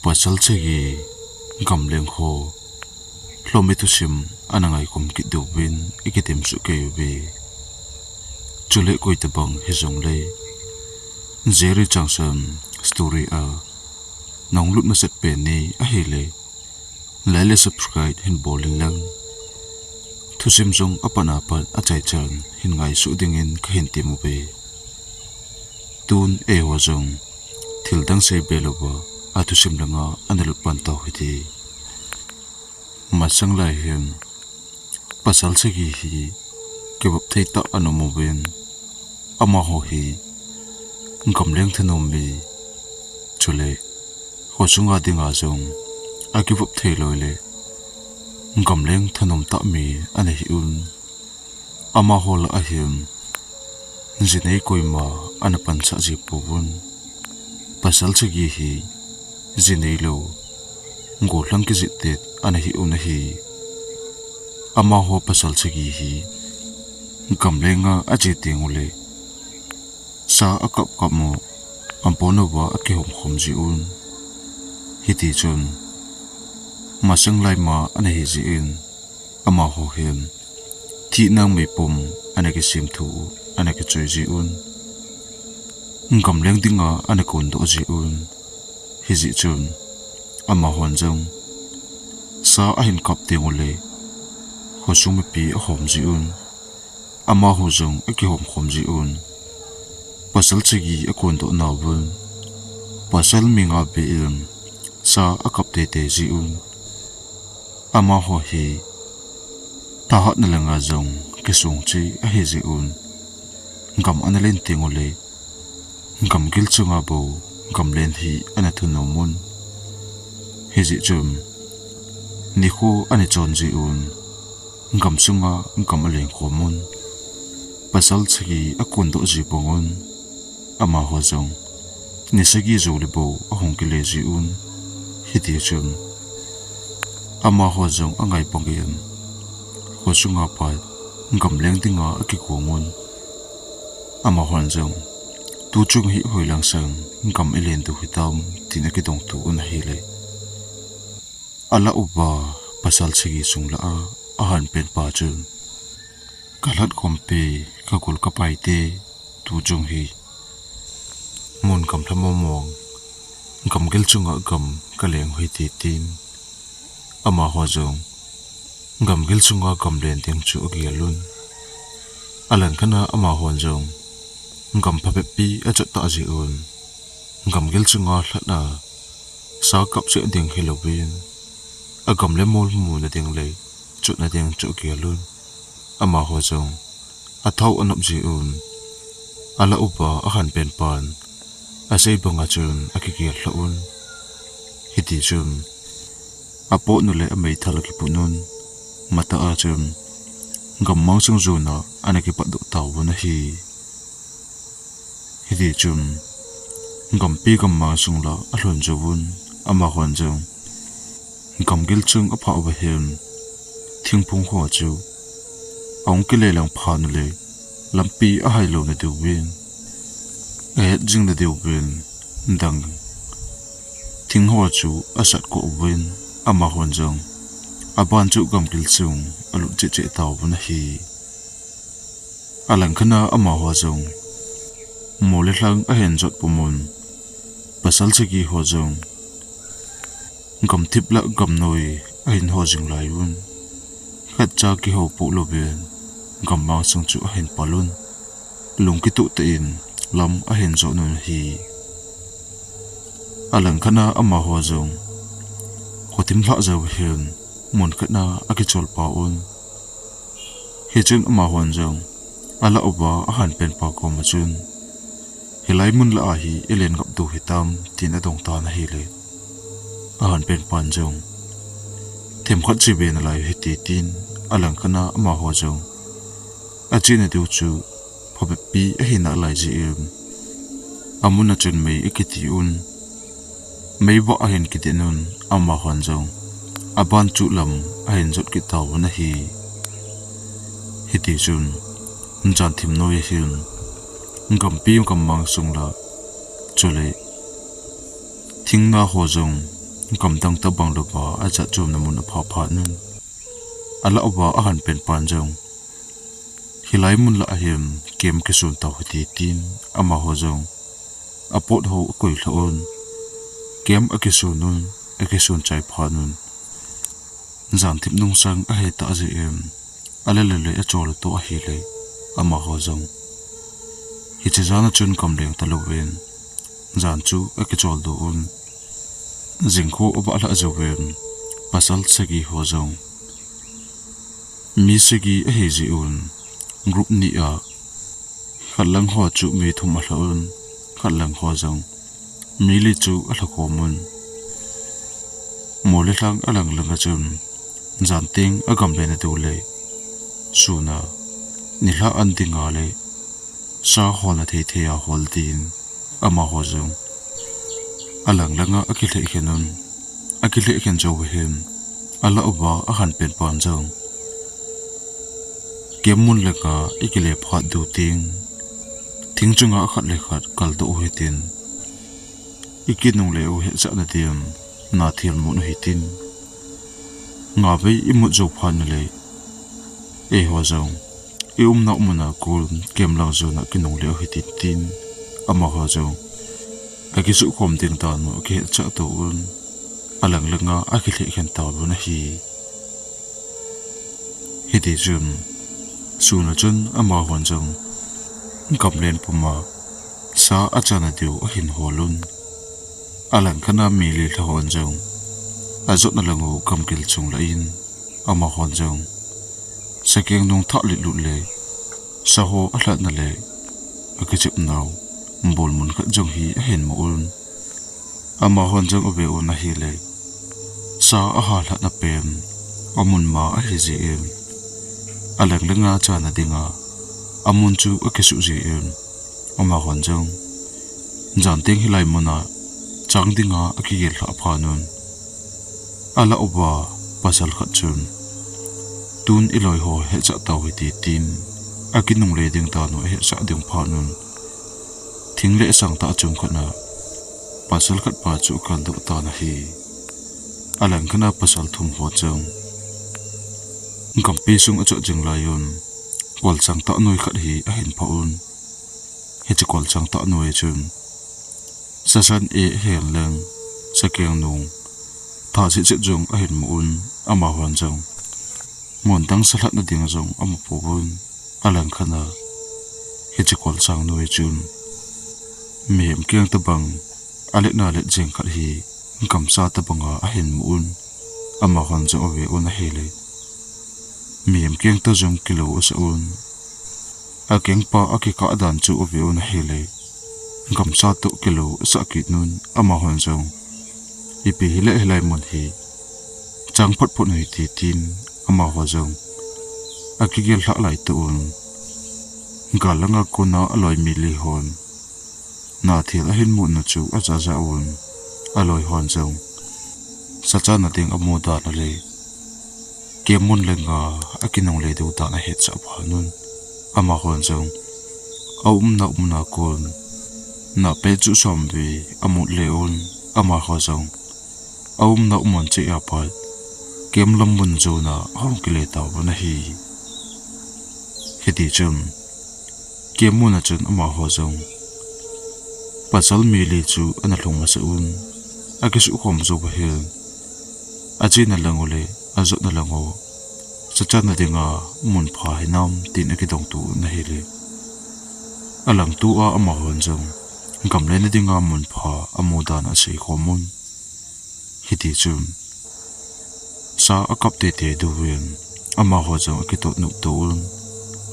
pasal chegi gamleng ho hlometusim anangai kum ki dubin ikitim su kebe chule koi tabang hizong le zeri changsam story a nonglut na set pe ni a hele lale subscribe hin bolin lang thusim jong apana pan a chai chan hin ngai su dingin ka hin timu be tun e ho jong thildang se beloba atusim langa analut pan taw hiti masang lai him pasal segi hi kebab thei ta anomoben ama ho hi gamleng thanom mi chule hosunga dinga jong akibab thei loile gamleng thanom ta mi ane hi un ama hol ahim jinei koima anapan sa ji povun pasal segi hi jinei lo ngotlang ki jitet ane hi un hi ama ho pasal segi hi gamlenga aje tengule sa akap kamo ampono wa akihom khomji un hiti chun masang lai ma ane hi ji in ama ho hem ti nang me pum ane ki sim thu ane ki choi ji un gamleng dinga ane kon do ji un hi ji chun ama hon jong sa ahin kap tengule khosum pi hom ji un ama ho jong akihom khomji un pasal chigi akon do nawun pasal minga be ilm sa akap te ji un ama ho hi ta hat na langa jong kisung chi a he ji un gam analen tengole gam gil chunga bo gam len hi anathun nomun he ji chum ni khu ani chon ji un gam sunga gam aleng khomun pasal chigi akon do ji bongon ama ho jong ni sagi jole bo ahong ki le ji un hiti chum ama ho jong angai pongem ho sunga pa gamleng dinga akikongun ama hon jong tu chung hi hoilang sang gam elen tu hitam tin akitong tu un hile ala uba pasal sigi sungla a ahan pen pa chun kalat kompe kakul kapai te tu chung hi mun kam thamomong gam gel chunga gam kaleng hoi ti tin ama ho jong gam gel chunga gam len teng chu agialun alan kana ama hon jong gam phape pi achot ta ji un gam gel chunga thla sa kap che ding hilowin agam le mol mu na ding le chut na ding chu agialun ama ho jong athau anop ji un ala upa ahan pen pan asay bonga chun akikial laun hiti chum apo nule amay thalaki punun mata a chum gammang chung zuna anaki padu tawuna hi hiti chum gampi gammang sungla alhon jawun ama hon jong gamgil chung apha obahem thingpung ho chu ong kile lang pha nule lampi a hailo na duwin jing da deu bin dang ting ho chu asat ko win ama hon jong aban chu gam kil chung alu che che taw na hi alang khana ama ho jong mole hlang a hen jot pumun pasal chegi ho jong gam thipla gam noi a hin ho jing lai un khat cha ki ho pu lo ben gam ma sung chu a hen palun lung ki tu te in lam a hen zo nun hi alang khana ama ho jong khotim hla zo hen mon khana akichol pa un he chun ama hon jong ala oba a han pen pa ko ma chun helai mun la a hi elen gap du hitam tin adong ta na hi le a han pen pan jong them khat chi ben lai hi ti tin alang khana ama ho jong a chin du chu phobe pi a hina lai ji amuna chun mei ikiti un mei wa a hen kitinun ama hon jong aban chu lam a hen jot ki taw na hi hiti chun jan thim noi hin ngam pi ngam mang sungla chule thingna ho jong กำดังตะบังลบาอาจจะจมนมุนพาพานุนอัลละอบาอาหันเป็นปานจงฮิไลมุนละเฮมเกมกิสุนตาหุตีตินอามาโฮจงอปอดโฮกุยละอนเกมอกิสุนุนอกิสุนใจพานุนจานทิมนุงสังอเฮตาเจเอ็มอัลเลเลอจอลตัวอฮิเลอามาโฮจงฮิจจานะจุนกำเลียงตะลุเวนจานจูอกิจอลดูอุนจิงโคอบะละอจเวนปัสสัลสกีโฮจงมีสกีอเฮจิอุนกรุ๊ปนี้ขัดลังหัวจูมีทุมอัลอุนขัดลังหัวจงมีลิจูอัลโคมุนโมเลทังอัลลังลังกจุนจานติงอากำเลนดูเลยสูนานิลาอันติงาเลซาฮอลนาเทียฮอลดินอามาหัวจงอัลลังลังอากิเลเขนุนอากิเลเขนโจวเฮมอัลลาอบาอาหันเป็นปานจงเกมมุนเล็กอีกเล็บหัดดูทิ้งจุงขัดเล็กขัดกัลโตอุหิตินอีกินงเลวเหตุจันเดียมนาเทียนมุนหิตินงาไปอิมุจูพันเลยหัวจงนักมุนากูลเกมลังจูนักกินงเลวหิตินอามาหัวจงอากิสุขมติงตานมุกเหตุจักตัวอุนอัลลังเลงอากิเลเข็นตาบุนฮิติจุนสูนจุนอามาหัวจงกำเล่นปุ่มสาอาจารย์เดียวหินหัวลุนอัลลังขณะมีลีละหัวจงอาจุดนั่งงูกำกิลจงละอินอามาหัวจงสเกียงนงทักลิลุเลยสาโฮอัลลันเลยอากิจิบนาวบอลมุนขัดจงฮีเห็นมุนอามาหัวจงอเบอุนฮีเลยสาอาหารละนับเป็นอามุนมาอฮิจิเอ็มอัลลังเลงอาจารย์ดิงาอามุนจูอกิสุจิเอ็มอามาหัวจงจานติงฮิไลมุนาจังดิงาอกิเกลละพานุนอัลละอบาปัสสัลขัดจุนตุนอิลอยโฮเฮจักตาวิตีตินอากินนงเลดิงตานุเฮจักดิงพานุนทิ้งเลสังตาจุงขณะปัสสัลขัดปาจุกันดุตานะฮีอัลลังขณะปัสสัลทุมหัวจงกำปีซุงอจุจึงลายุนกอลสังตาหน่วยขัดฮีเห็นพาอุนเฮจักกอลสังตาหน่วยจุนสะสันเฮนเลงสเกียงนงถ้าสิเจจงเห็นมุนอามาหันจงมนตั้งสลัดนาดิงจงอามาปูบุนอัลลังขณะเฮจักกอลสังหน่วยจุนมีมเกียงตะบังอเล็กนาเล็กเจงขัดฮีกำซาตะบังเห็นมุนอามาหันจงเอาไว้อุนเฮเลมีมเกียงตะจงกิโลอุสอุนอาเกียงปาอากิกาดันจูเอาไว้อุนเฮเลกำซาตุกิโลสักกิดนุนอามาหันจงอีปีฮิเลฮิไลมุนฮีจังพัดพนุยตีตินอามาหัวจงอากิเกลละไหลตุนกาลังอากุนาอลอยมิลิฮอนนาเทียลหินมุนนจูอาจาจาอุนอลอยฮอนจงสัจจานาติงอโมดานะเลเกมมุนเลงอากินงเลดูตานะเหตุจับหานุนอามาหัวจงเอานากุนนาเปจุสอมบีอมุเลอุนอามาหัวจงเอานาอุมันเจียปัดเกมลำบุนจูนาห้องกิเลตาวนะฮีเฮติจุนเกมมุนจุนอามาหัวจงปัจจัลมีลีจูอันลงมาสุนอากิสุขมจูบเฮลอาจีนัลลังโอเลอาจุนัลลังโอสัจจานาดิงามุนพาให้น้ำตินอากิดงตูนะฮีเลอาลังตัวอามาหัวจงกำเล่นดิงามุนพาอโมดานะสีขมุนฮิติจุนสาอากับเตเตดูเวียนอามาหัวจงอากิโตนุกตูน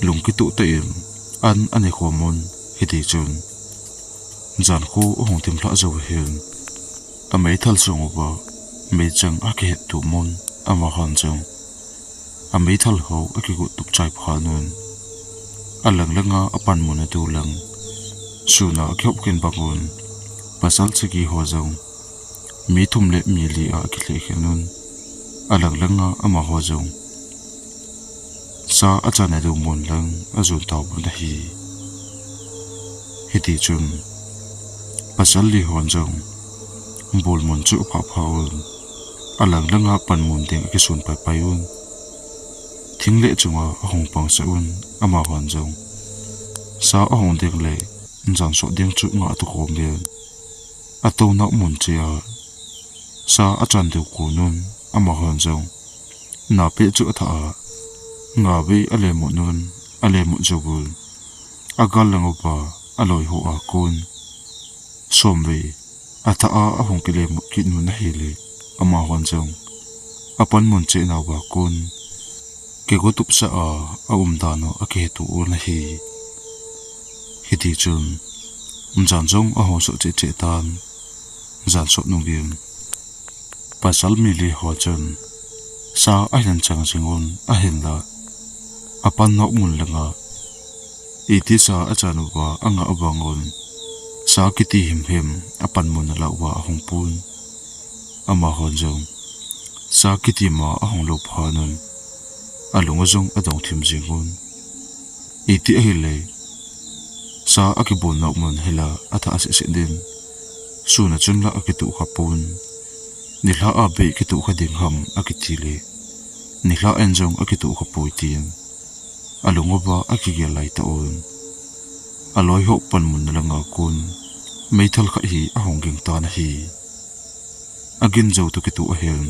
ลุงกิตุเตมอันขมุนฮิติจุนจานคู่หงติมพระเจ้าเห็นอเมทัลสงบไม่จังอากิเหตุมุนอามาหันจงอเมทัลเขาอากิกุตุกใจพานุนอัลลังเลงอาปันมุนดูลังสูนาเขียบกินบังอุนปัสสัลสกีหัวจงมีทุ่มเล็มีลีอากิเลเขนุนอัลลังเลงอามาหัวจงสาอาจารย์ดูมุนลังอาจุนตาบุนฮีฮิติจุนปัสสัลลีหัวจง bol mon chu pha phaun alang langa pan mun ding ki sun pai pai un thingle chunga hong pang sa un ama han jong sa hong ding le jan so ding chu nga tu khom be ato na mun chia sa achan de ku nun ama han jong na pe chu tha nga be ale mo nun ale mo jobul agal langopa aloi ho a kun sombe ata a hong kile mo kin nun hele ama han jong apan mun che na wa kun ke gotup sa a dano a ke tu na hi ti chun jan jong a ho so che che tan jan so nu gim pasal mi li ho chun sa a han chang singon a hen la apan no mun langa iti sa a chanu wa anga abangon sa kiti him apan mun la wa hong pun ama hon jong sa kiti ma a hong lo phanun alunga jong adong thim jingun iti hele sa akibon na mun hela atha ase din suna chunla akitu khapun nila abe kitu khading ham akitile nila enjong akitu khapoitin alunga ba akigelai ta on aloi ho pan mun langa kun meithal kha hi ahonging ta na hi agin jo to kitu ahen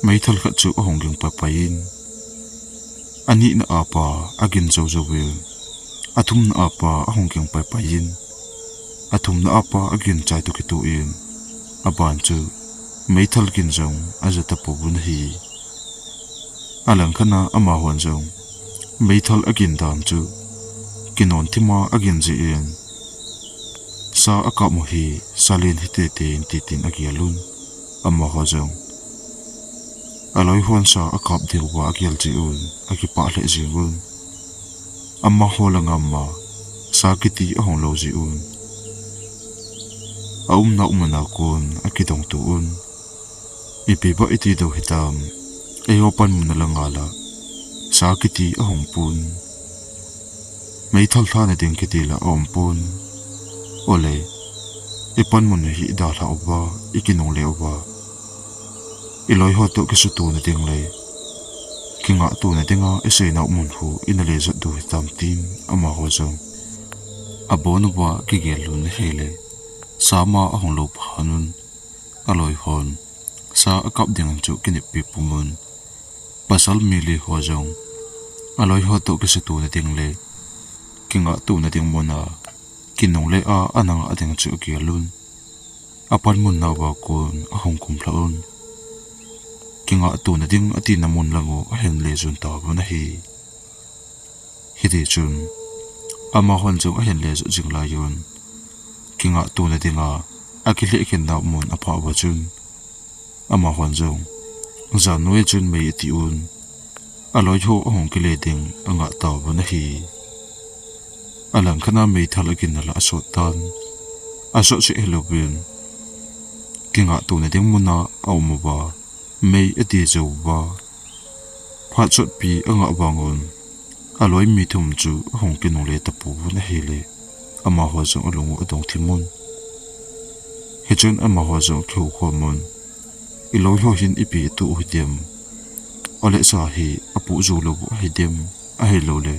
meithal kha chu ahonging papain ani na apa agin jo wel athum na apa ahonging papain athum na apa agin chai to kitu in aban chu meithal kin jong azata pobun hi alang khana ama hon jong meithal agin dan chu kinon thima agin ji in sa aka mo hi salin hite te tin agialun amma ho jong aloi hon sa akap diwa agial ji un agi pa le ji un amma ho langama sa kiti ahong lo ji un na umana kon akidong tu un ipi ba iti do hitam opan mun langala sa kiti ahong pun meithal thana ding kiti la pun ole ipan mun hi da la oba ikinong le oba iloi ho to kisutu na ding le kinga tu na dinga ese na mun hu inale zat du hitam tim ama ho jong abonu ba kigelun hele sama ahong lo phanun aloi hon sa akap ding chu kinipi pumun pasal mili ho jong aloi ho to kisutu na ding le kinga tu na ding mona kinong le a anang ading chu kialun apan mun na wa kun ahong kum plaun kinga tu na ding ati na mun lango hen le jun ta ba na hi di chun ama hon jong hen le ju jing la yon kinga tu na dinga akile ken na mun apa wa chun ama hon jong za noi chun me ti un aloi ho hong kile ding anga ta ba na hi alang khana me thalakin la so tan aso che helobin kinga tu na ding muna au mo ba me ati zo ba phat chot pi anga bangon aloi mi thum chu hong kinong le tapu na hele ama ho zo along adong thimun hechun ama ho zo khu khomon iloi ho hin ipi tu hidem ole sa hi apu zo lo hidem a hello le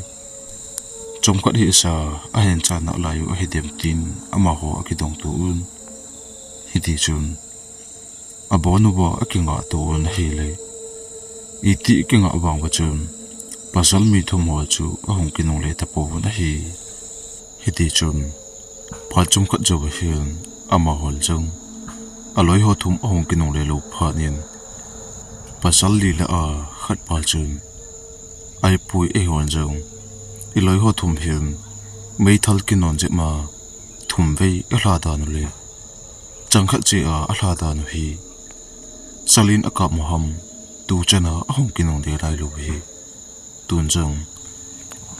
chomkat hi sa a hen cha na layu a hidem tin ama ho akidong tu un hiti chun abonu ba akinga tu un hele iti kinga awang ba chun pasal mi thum ho chu ahong kinong le ta po na hi hiti chun phal chomkat jo ba hian ama hol jong aloi ho thum ahong kinong le lo phanin pasal li la a khat pa chun ai pui e hon jong iloi ho thum hian meithal kinon je ma thum vei ahla da nu le changkhat che a ahla da nu hi salin akap moham tu chana ahong kinong de lai lo hi tun jong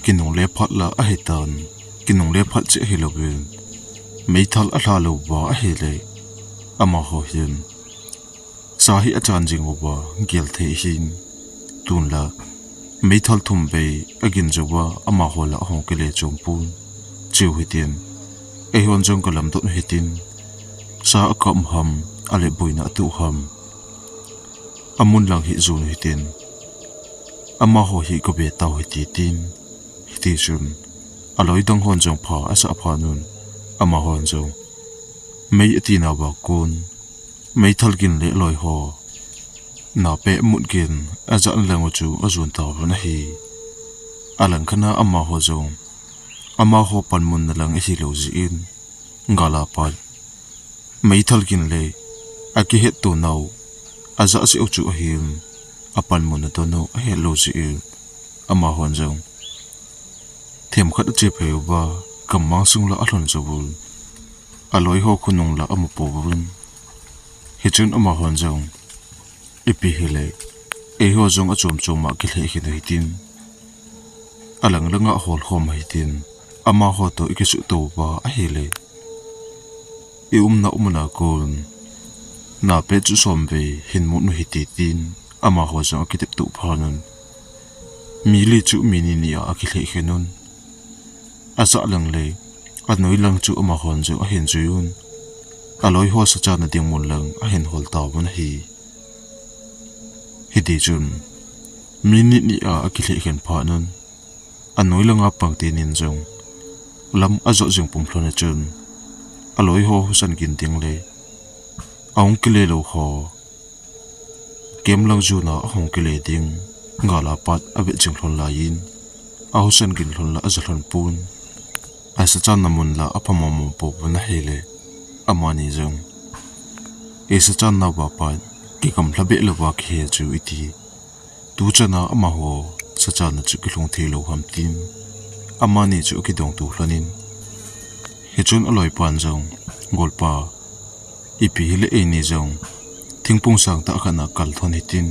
kinong le phat la a hetan kinong le phat che hi lo bin meithal ahla lo ba a he le ama ho hian sa hi achan jing oba gel the hin tun la meithal thum be agin jowa ama hola hong kele chompun chiu hitin e hon jong kalam dot hitin sa akam ham ale boina tu ham amun lang hi zun hitin ama ho hi ko be taw hi tin hi chun aloi dang hon jong pha asa pha nun ama hon jong mei atina ba kun mei thalgin le loi ho na pe mut gin aza lang chu azun taw na hi alang khana ama ho jong ama ho pan mun na lang hi lo ji in ngala pa mei thalgin le aki het to nau aza si chu him apan mun to no he lo ji in ama hon jong them khat che pheu ba kamang sung la alon jabul aloi ho khunung la amu po bun hichun ama hon jong ipi hele e ho jong achom chom ma ki le hi dei tin alang langa hol khom hi tin ama ho to ikisu to ba a hele e na umna kon na pe chu sombe hin mu nu hi ti tin ama ho jong ki tep tu phanon mi li chu mini ni a ki le khenun asa lang le anoi lang chu ama hon jo a hin juyun aloi ho sa cha na ding mun lang a hin hol taw ban hi hidi chun mini ni a ki le khen pha nun anoi langa pangte nin jong lam azo jong pum thlona chun aloi ho husan gin ting le aung ki le lo ho kem lang ju na hong ki le ding ngala pat abe jing thlon la yin a husan gin thlon la azalon pun asa chan namun la apamam po na hele amani jong esa chan na ba pa ki kam thlabe lo wa khe chu iti tu chana ama ho sa chan na chu ki hlong the lo ham tin amani chu ki dong tu hlanin he chun aloi pan jong golpa ipi hele e ni jong thingpung sang ta khana kal thon hitin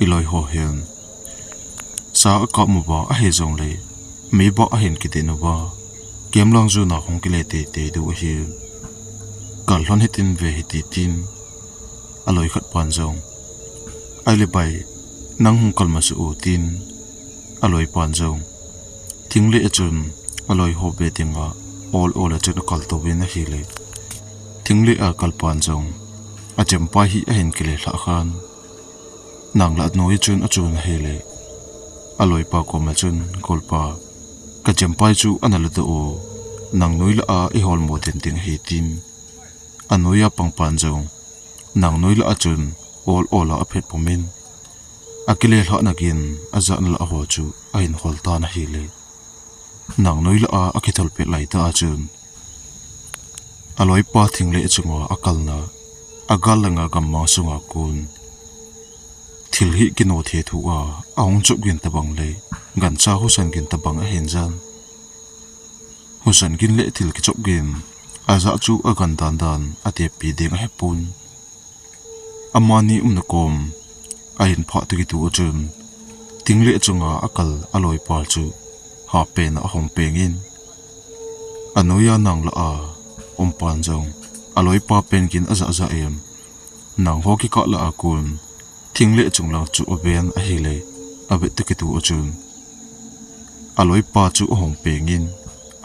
iloi ho hen sa ka mu ba a he jong le me ba a hen ki te no ba kem lang ju na hong ki le te du hi kal thon hitin ve hiti tin aloi khat pan jong ai le bai nang hung kal ma su tin aloi pan jong thingle chun aloi ho be tinga all a chun kal to be na hi le thingle a kal pan jong a chempa hi a hen ki le hla khan nang la noi chun a chun he le aloi pa ko ma chun kolpa ka chempai chu anala to o nang noi la a i hol mo ten ting he tin anoya pangpan jong nang noi la a chun all a phet pomin akile hla nakin azan la ho chu a in hol ta na hi le nang noi la a akithol pe lai ta chun aloi pa thing le chunga akal na agal langa gamma sunga kun thil hi kino the thu a aung chop gin tabang le gan cha husan gin tabang a hen jan husan gin le thil ki chop gin aza chu a gan dan ate pi ding a hepun amani umna kom a hin pha tu ki tu chun tingle chunga akal aloi pa chu ha pe na hom pengin anoya nang la a pan jong aloi pa pen kin aza em nang ho ki ka la akun thingle chunglang chu oben a hele abe te ki tu chun aloi pa chu hong pengin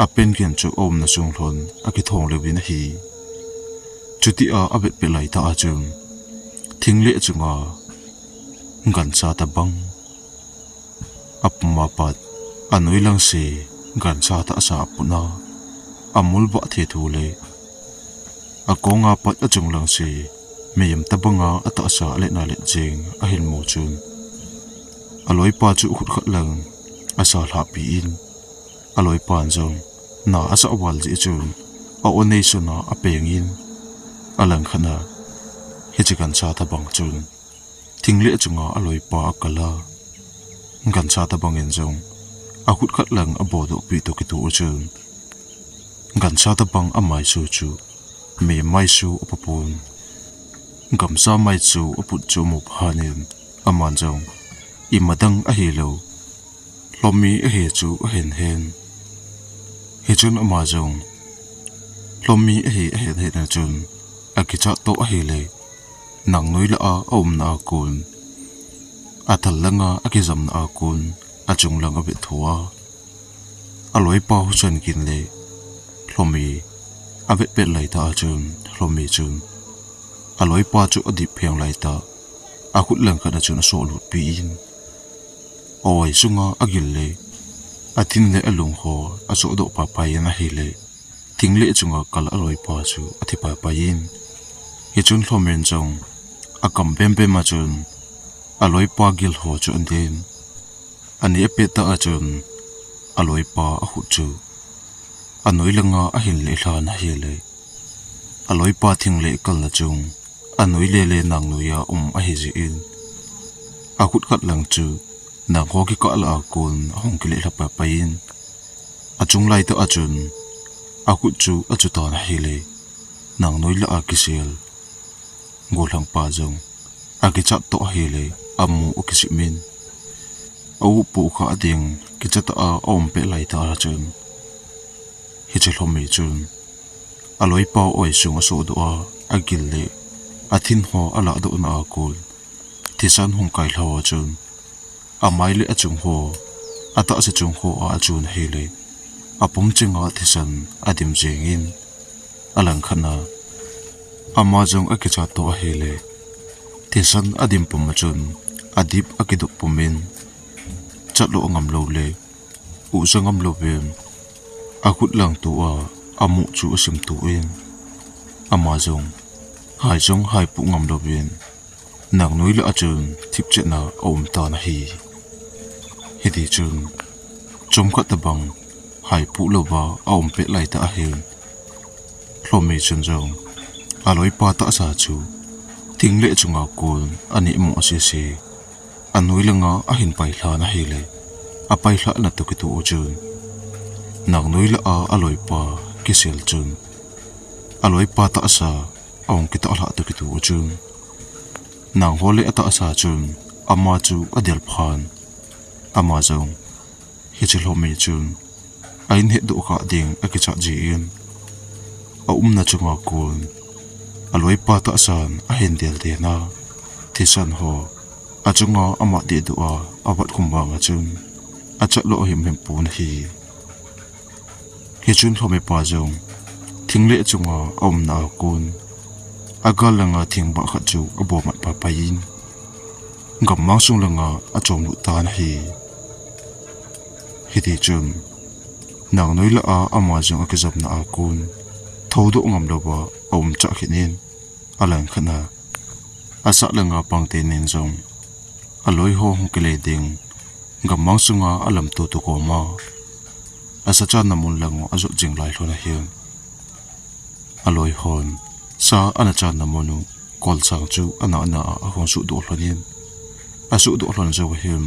a pen kin chu om na sung hlon a ki thong le bin hi chuti a abe pe lai ta chun thingle chunga gan cha ta bang apma pat anoi lang se gan cha ta sa puna amul ba the thu le akonga pat achung lang se meyam tabanga ata sa le na le jeng a hin mo chun aloi pa chu khut khat lang asa hla pi in aloi pan jong na asa wal ji chun a onation na a pengin alang khana hichikan cha ta bang chun thingle chunga aloi pa akala gan cha ta bangin jong a khut khat lang a bodo pi to ki tu chun gan cha ta bang amai su chu me mai su upapun gamsa mai chu uput chu mu phanin aman jong imadang a helo lomi a he chu a hen he chun ama jong lomi a he na chun a kicha to a hele nang noi la a om na kun athal langa a ki jam na kun a chung lang a be thuwa aloi pa hu chen kin le lomi a be pe lai ta chun lomi chun aloi pa chu adip pheng lai ta akut lang khana chuna so lut pi in oi sunga agil le athin le alung ho aso do pa pa yana hi le thing le chunga kal aloi pa chu athi pa pa in hi chun thlomen chong akam bem bem ma chun aloi pa gil ho chu andin ani epeta a chun aloi pa a hu chu anoi langa a hin le thla na hi le aloi pa thing le kal na chung anoi le le nang nuya a hi ji in akut khat lang chu na ho ki ka la kun hong ki le la pa pa in achung lai ta achun akut chu achu ta na hi le nang noi la a ki sel golang pa jong agi chat to hi le amu o ki simin au pu kha ding ki chata a om pe lai ta chun hi che hlomi chun aloi pa oi sung so do a agil le athin ho ala do na kul thisan hung kai hlo chun amai le achung ho ata se chung ho a chun he le apum chinga thisan adim jengin alang khana ama jong akicha to he le thisan adim pum chun adip akidu pumin chatlo ngam lo le u sangam lo bem akut lang tu a amu chu asim tu in ama jong hai pu ngam lo ben nang noi la achun thip che na om ta na hi hedi chun chom kha ta bang hai pu lo ba om pe lai ta hen hlomi chun jong aloi pa ta sa chu ting le chunga kul ani mo se se anoi langa a hin pai hla na hi le a pai hla na to ki tu chun nang noi la a aloi pa ki sel chun aloi pa ta sa ong ki ta hla to ki tu chun nang hole ata sa chun ama chu adel phan ama jong hi che hlomi chun ain he do kha ding akicha ji in a na chunga kun aloi pa ta san a hen del de na thisan ho achunga ama de do a awat khumba nga chun acha lo him pun hi chun hlomi pa jong thingle chunga na kun agal langa thingba kha chu abo mat pa pa in ngam ma sung langa achom lu tan hi hiti chun nang noi la a ama jong akizap na akun thodo ngam lo ba cha khinin alang khana asa langa pangte nin jong aloi ho hong kele ding ngam ma sunga alam tu tu ko ma asa cha namun lango azo jing lai hlona hian aloi hon sa ana cha namonu kol sang chu ana a hon su do hlonin asu do hlon zo him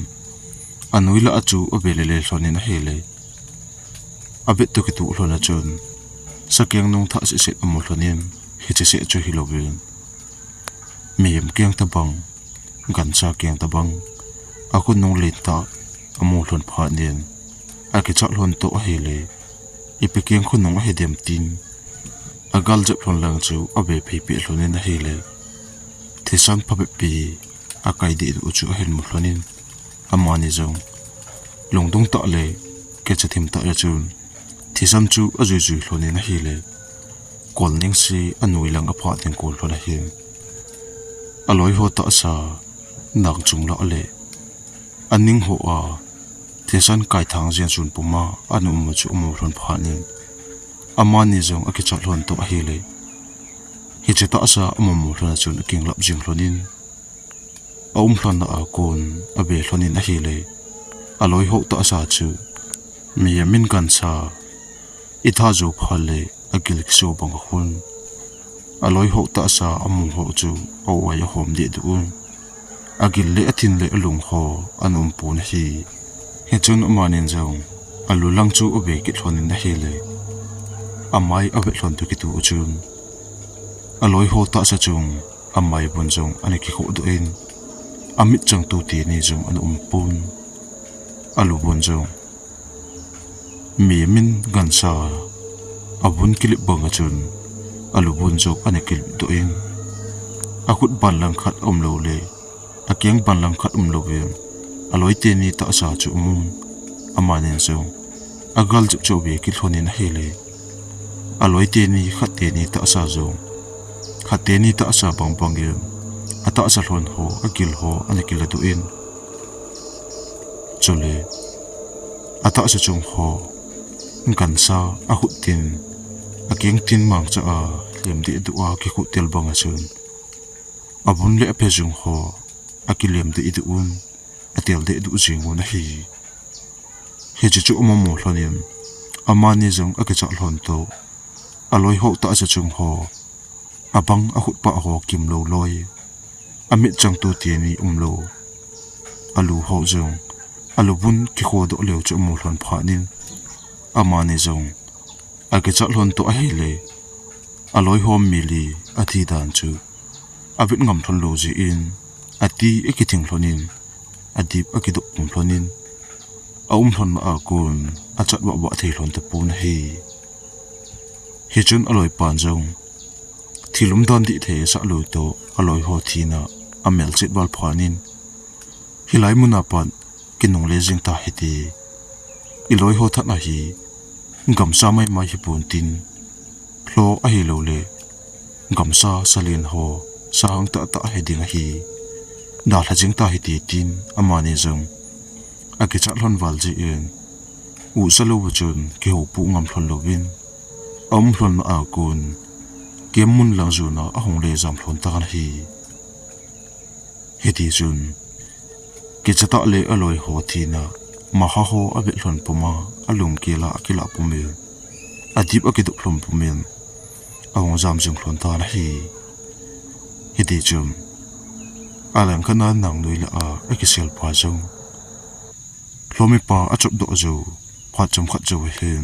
anui la achu obelele hlonin a hele abet to ki tu hlona chun sakyang nong tha se amol hlonin hi che se chu hilobin miem kyang tabang gan sa kyang tabang aku nong le ta amol hlon pha nin a ki cha hlon to hele ipekyang khu nong a hedem tin agal jep hlon lang chu abe phi pe hlonin na hele thisan phabe pi akai de u chu hen mu hlonin amani jong longdong ta le ke chathim ta chun thisan chu azui zui hlonin na hele kolning si anui lang apha ten kol hlo na hi aloi ho ta sa nang chung la le aning ho a thisan kai thang jian chun puma anu mu chu mu hlon pha ni amani jong akicha hlon to hi le hi che ta sa amu hlon chun king lap jing hlonin hlon na akon abe hlonin a hi le aloi ho ta sa chu mi yamin kan sa itha zo phale agil kso bang hun aloi ho ta sa amu ho chu awai hom de du agil le athin le alung ho anum pun hi he chun amanin jong alulang chu obe ki thlonin na hi le amai abe hlon tu ki tu chun aloi ho ta sa chung amai bun jong ani ki ho do in amit chang tu ti ni jong an pun alu bun jong mi min gan sa abun kilip banga chun alu bun jok ani kilip do in akut ban lang khat lo le akyang ban lang khat lo ve aloi te ni ta sa chu amanen so agal chu be ki thlonin hele aloi te ni khat te ni ta sa zo ขัดเตนี่ตะสะบังบังเองอัตะสะหลอนโหอกิลโหอันกิลตุอินจุเลอัตะสะจงโหกันซาอะหุตินอะเกียงตินมังจะอาเลียมดิดุอากิขุเตลบังอาซุนอะบุนเลอะเพจงโหอะกิเลียมดิดุอุนอะเตลดิดุจิงวนะฮีเฮจิจุมะโมหลอนินอามานิจงอะกิจะหลอนโตอะลอยโหตะสะจงโหอะบังอะหุปะโหกิมโลลอยอะมิจังตูเตียนีโลอะลูโหจงอะลูบุนกิโคดอเลวจุโมหลอนพานินอามานิจงอะกิจะหลอนโตอะเฮเลอะลอยโฮมมิลีอะทีดานจูอะวิดงำทนโลจีอินอะตีอะกิทิงหลอนินอะดิบอะกิดุปุมหลอนินอะหลอนมาอากุนอะจัดวะวะเทหลอนตะปูนฮีจุนอะลอยปานจงที่ลุมดอนดิเทสะลุยโตอลอยโฮทีนาอเมลจิตวัลพานินฮิไลมุนาปันกินนงเลจิงตาฮิตีอิลอยโฮทัดนาฮีกำซาไม่มาฮิปุนตินโลอะฮิโลเลกำซาสลินโฮสางตะตะฮิดิงฮีดาลจิงตาฮิตีตินอามานิจงอากิจัดลอนวัลจีเอ็นอุสโลวจุนกิโฮปุงำพลนโลวินอมพลนอากุนเกมมุนหลังจูนาอะหงเลจำพลนตะกันฮีเฮติจุนกิจตะเลอลอยโหทีนามาฮาโฮอเบลนปุมาอลุมกีลากิลาปุเมนอดิบอกิดุพลมปุเมนอะหงจำจึงพลนตะกันฮีเฮติจุนอาลังขนาดนังนุยละอาเอกิเซลพาจงโลมิปาอจบดอจูพาจมขัดจูเฮน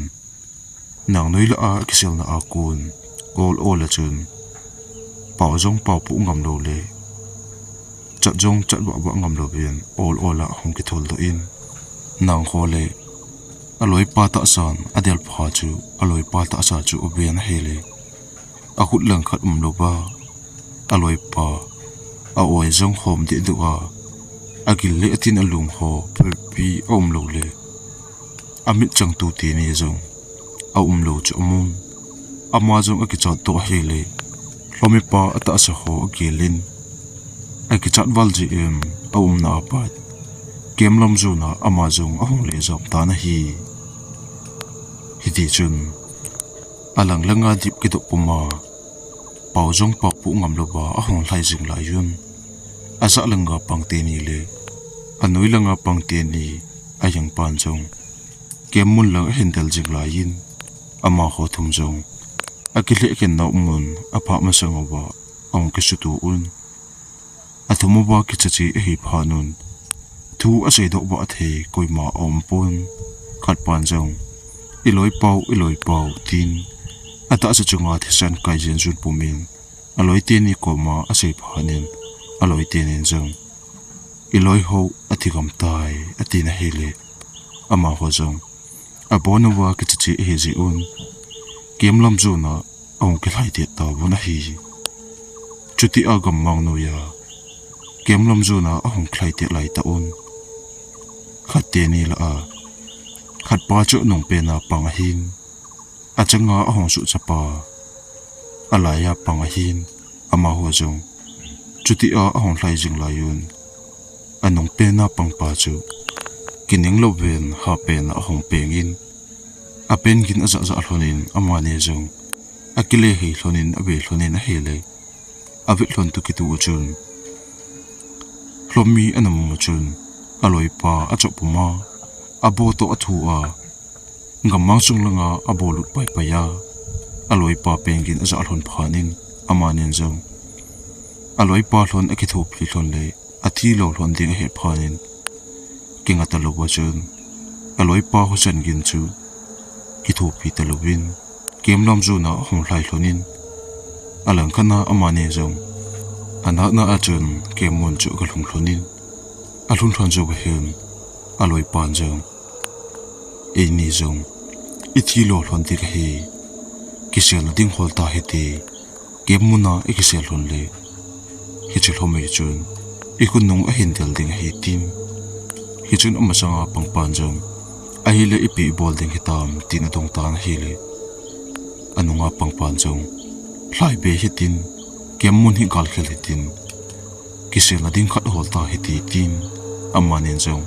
นังนุยละอาเอกิเซลนาอากุนกอลโอละจุนเป่าจงเป่าปุงำโลเลจัดจงจัดวะวะงำโลเบียนโอลโอละหงกิทลตัวอินนางโคเลอลอยปาตะสานอเดลพาจูอลอยปาตะสาจูอเบียนเฮเลอขุดลังขัดโลบาอลอยปาอวยจงโฮมดิดุอาอากิเลตินอลุงโฮเปปีอมโลเลอามิจังตูตีนีจงอาโลจูอมุนอามาจงอากิจัดตัวเฮเลเราไม่ปาอัตอาสะโฮอากิลินอากิจัดวัลจีเอ็มอานาปัดเกมลำจูนาอามาจงอาหงเลจอมตานะฮีฮิติจุนอาหลังละงาดิบกิดปุมาเป่าจงเป่าปุงำลบาอาหงไลจิงลายุนอาจะละงาปังเตนีเลอานุยละงาปังเตนีอายังปานจงเกมมุนละเห็นเดลจิงลายินอามาโฮทุมจงอากิเลเกันนาอุมุนอาพามาสังวะองกิสุตูอุนอาทุมวะกิจจีเฮพานุนทูอาศัยดอกบะเทกอยมาอมปนขัดปานจงอิลอยเป่าตินอาตาจะจงอาทิสันไกเจนจุนปุมินอลอยเตนีกอมาอาศัยพานินอลอยเตนินจงอิลอยโฮอธิกรรมตายอตินะเฮเลอามาโฮจงอาบอนวะกิจจีเฮจิอุนเกมลำจูนาองค์กิไลเดียตาบุนะฮีจุดที่อากำมังโนยาเกมลำจูนาองค์กิไลเดียไลตาอุนขัดเตนีละอาขัดปาจุนงเปนาปังหินอาจงาองค์สุจปาอะไรยาปังหินอามาหัวจงจุดที่องค์ไลจิงลายุนอันงเปนาปังปาจุกินยังลบเวนหาเป็นองค์เปงินอาเป็นกินอาจะหลอนินอามาเนจงอากิเลหิหลอนินอาเวหลอนินเฮเลอาวิหลอนตุกิตูจุนหลอมีอันนมุจุนอลอยปาอาจบปุมาอาโบโตอทัวงำมังจุงลงอาโบลุดไปปยาอลอยปาเป็นกินอาจะหลอนพานินอามาเนจงอลอยปาหลอนอากิทูพลิหลอนเลอาทีโลหลอนดิงเหตุพานินกิงอัตโลวจุนอลอยปาหุจันกินจูกิทูพีตะลวินเกมลำจูนาหงไลหลอนินอาหลังขณะอามาเนจงอันนั้นอาจนเกมมุนจูกะหลงหลอนินอาลุนหลอนจูกะเฮนอลอยปานจงเอนีจงอิทีโลหลอนติกะเฮกิเซลดิ้งฮอลตาเฮเตเกมมุนาอิกิเซลหลอนเลฮิจิลโฮเมจุนอิคุนนงอเห็นเดลดิ้งเฮติมฮิจุนอมาจังอาปังปานจงอาฮิเลอิปีบอลดิ้งฮิตามตินอดงตานฮิเลอนุงาปังปานจงไล่เบฮิติน kem mun hi gal khel hitin kisel ading khat hol ta hiti tin amanin jong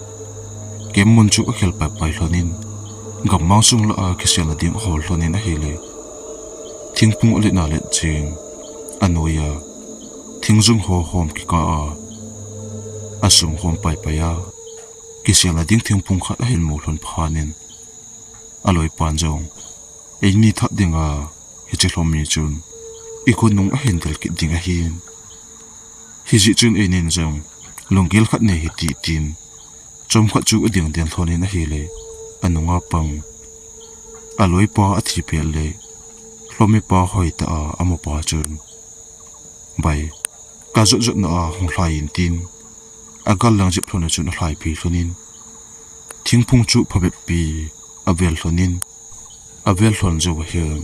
kem mun chu khel pa pai hlonin gamma sung la kisel ading hol hlonin a hele thingpung ole na le ching anoya thingjung ho hom ki ka asung hom pai pa ya kisel ading thingpung khat a hel mu hlon phanin aloi pan jong eini that dinga hi chhlom mi chun ikunung a hendel ki dinga hin hiji chun enin jong longil khat ne hi ti tin chom khat chu ading den thonin a hele anunga pang aloi pa athi pel le hlomi pa hoi ta amo pa chun bai ka zo zo na hong hlai in tin agal lang jip thlona chun hlai pi thlonin thingphung chu phabe pi avel thlonin avel thon jo hian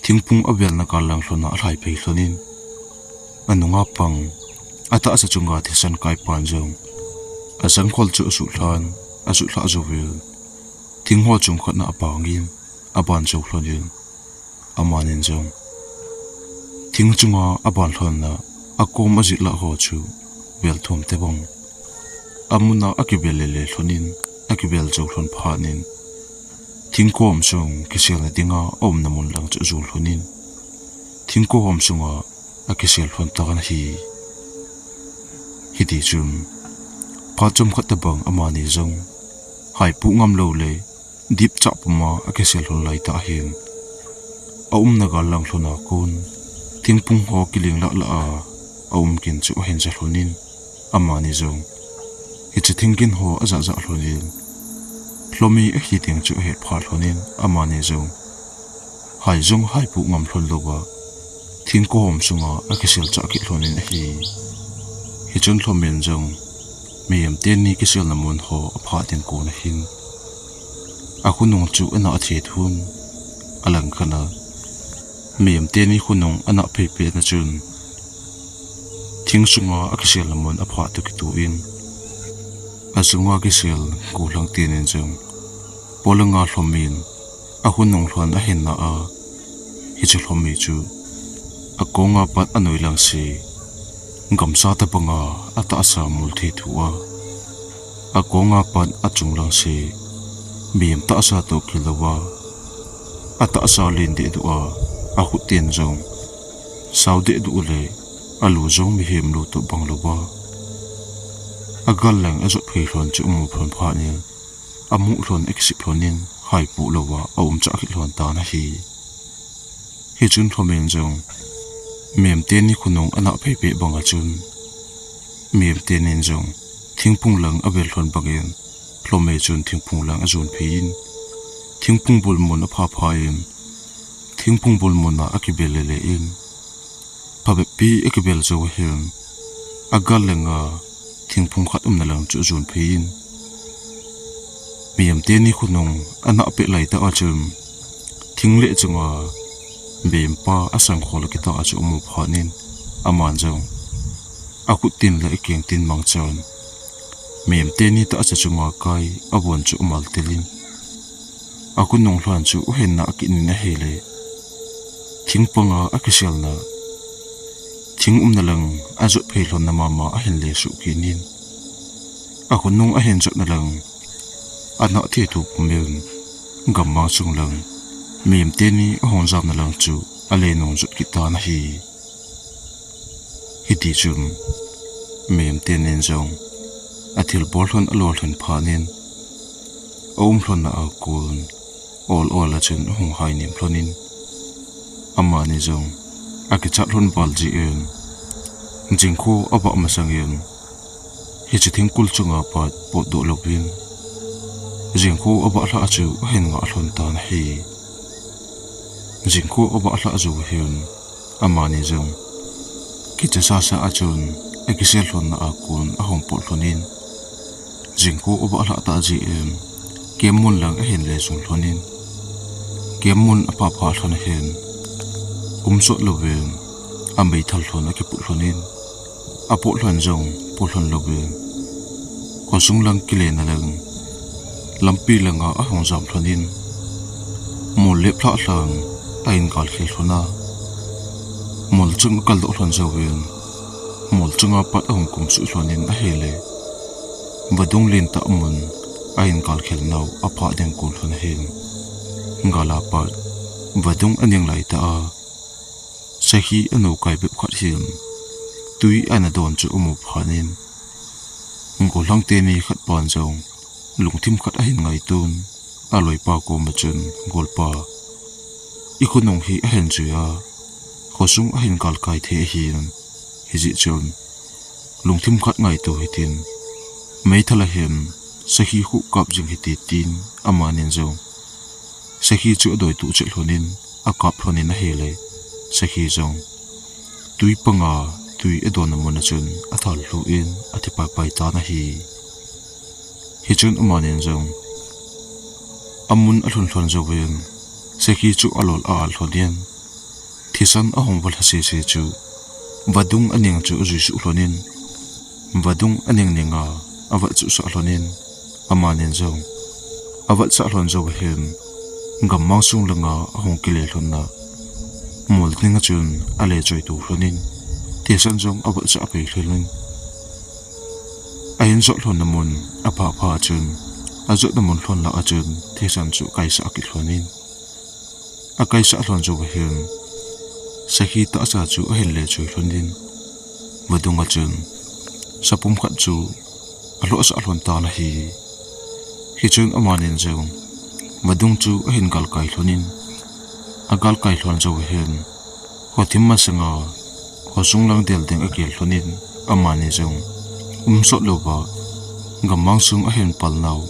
thingpung avel na ka lang thlona hlai pi thlonin anunga pang ata asa chunga thisan kai pan jong asang khol chu su thlan asu thla zo vil thingho chung khatna apangin aban jo thlonin amanin jong thingchunga aban thlona akom azila ho chu vel thum te bong amuna akibelele thlonin akibel jo thlon phanin thingkom chung kisel na dinga om namun lang chu zul thlonin thingkom chunga akisel thon takan hi hiti chum phachum khatta bang amani jong hai pu ngam lo le dip chap ma akisel thon lai ta hin naga lang thlona kun thingpung ho kiling la la kin chu hen ja thlonin amani jong hi chi thingkin ho aza za thlonin hlomi a hi ting chu he phar thlonin amani jong hai jong hai pu ngam thlon lowa thingkom sunga akisel cha ki thlonin hi chun thlomen jong miyam ten ni kisel namun ho apha tin ko na hin akunung chu ana the thun alang khana miyam ten ni khunung ana phe na chun thingsunga akisel namun apha tu ki tu in asunga kisel ko lang tin en jong polanga thlomin ahunung thlan a hin na hi chu thlomi chu akonga pat anoi lang si gamsa ta panga ata asa multhi thuwa akonga pat achung lang si miem ta asa to kilawa ata asa lin de duwa ahu ten jong saude du le alu jong mi hem lu to banglowa agal lang azo phei hlon chu mu phon pha ni amu hlon exit hlonin hai pu lowa aum cha ki hlon ta na hi chun thomen jong mem te ni khunong ana phei pe banga chun mem te nen jong thingpung lang avel hlon bangin hlome chun thingpung lang azun phein thingpung bul mon a pha pha in thingpung bul mon na akibel le in phabe pi akibel zo hian agal lenga thingpung khat na lang chu zun phein mem te ni khunong ana pe lai ta achum thingle chunga bempa asang khol ki ta achu mu phanin aman jong aku tin la ekeng tin mang chon mem te ni ta acha chunga kai abon chu mal telin aku nong hlan chu hen na ki ni na hele thingpanga akisel na thing na lang azu phei hlon na mama a hen le su kinin aku nong a hen chot na lang ana the thu pumel gamma chung lang mem te ni hon jam na lang chu ale nong jut ki ta na hi ti chum mem te nen jong athil bol hlon alol hlon phanin hlon na akun all a chen hong hai nim hlonin amani jong akichat hlon bal ji en jingkho aba masangin hi chithing kul chunga pat po do lobin jingkho aba hla chu hen nga hlon ta na hi jingkho aba hla zu hian amani jong kicha sa achun ekisel hlon na akun ahom pol hlonin jingkho aba hla ta ji em kemun lang a hen le sun hlonin kemun apa pha hlon hen umso loben amei thal hlon a ki pu hlonin apo hlon jong pu hlon loben ko sung lang kile na lang lampi langa a hong jam hlonin mo le phla hlang ain kal khel hlona mol chung kal do hlon zawin mol chunga pat ahum kum su hlonin a hele vadung lin ta amun a in kal khel nau a pha deng kul hlon hen ngala pat vadung aning lai ta a sahi anu kai be khat him tui ana don chu umu phanin ngol lang te ni khat pan jong lungthim khat a hin ngai tun aloi pa ko ma chun gol pa ikhunong hi a hen chuya khosung a hin kal kai the hin hiji chun lungthim khat ngai tu hitin mai thala hen sahi hu kap jing hi tin amanin jong sahi chu doi tu chel honin a kap honin a hele sahi jong tui panga tui edon amona chun a thal lu in ati pai pai ta na hi chun amanin jong amun alhun hlon zawin sahi chu alol al hlodian thisan ahong bol hase se chu vadung aning chu ri su hlonin vadung aning ninga awa chu sa hlonin amanin jong awa cha hlon zaw hen gammang sung langa ahong kile hlonna mol ninga chun ale choi tu hlonin thisan jong awa cha pe hlonin ayin zo hlon namun apa pha chun azo namun hlon la achun thisan chu kaisa ki hlonin akaisa hlon zaw hen sahi ta sa chu hele choi hlonin vadunga chun sapum khat chu alo sa hlon ta na hi chun amanin jong vadung chu hin gal kai hlonin agal kai hlon zo hen hothim ma sanga hosung lang del deng akel hlonin amani jong so loba gammang sung a hen pal nau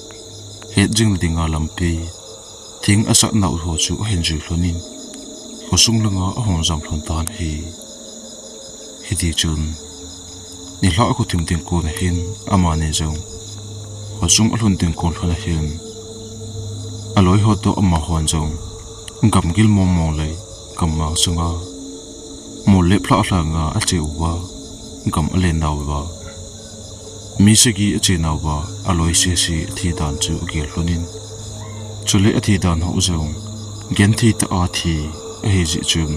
het jing dinga lampi thing asa nau ho chu hen ju hlonin hosung langa ahong jam hlon tan hi hidi chun ni hla ko tim ting ko na hin amani jong hosung alhun ting ko hla hin aloi ho to amma hon jong gam gil mom mong lai kamma sunga mo le phla hla nga a cheuwa gam ale naw wa mi segi a che naw wa aloi se si thi dan chu gel hlonin chule a thi dan ho jong gen thi ta a thi heji chum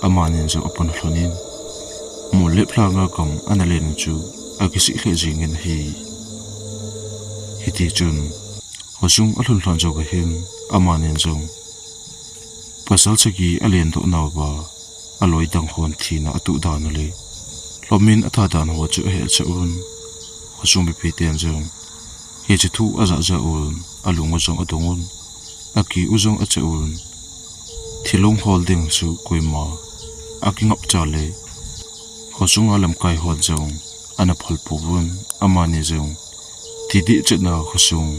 amanin jo upon hlonin mo le phla nga kam analen chu agisi khe jingin hi hiti chun hosung alhun hlon jo hin amanin jong pasal chagi alen do nawa aloi dang hon thina atu dan le lomin atha dan ho chu he chaun hosung bi piten jong he chu thu aza za un alung jong adongun aki uzong achaun thilong holding chu koima aking up chale hosung alam kai hol jong ana phol puwun amani jong tidi chena hosung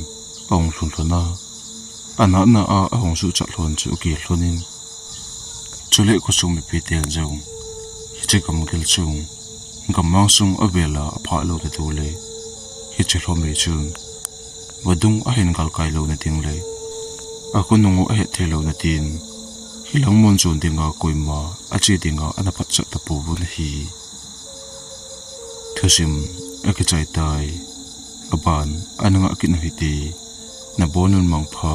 ong hlunhlona ana na a ahong su cha hlon chu ki hlonin chule hosung mi pitel jong hiche kam gel chung gammang sung avela apha lo de dole hiche hlomi chun vadung a hin gal kai lo na ting le a kunungu a he thelo na tin hilang mon chon dinga koima achi dinga ana phat cha tapu bun hi thusim akichai tai aban ananga kin hiti na bonun mangpha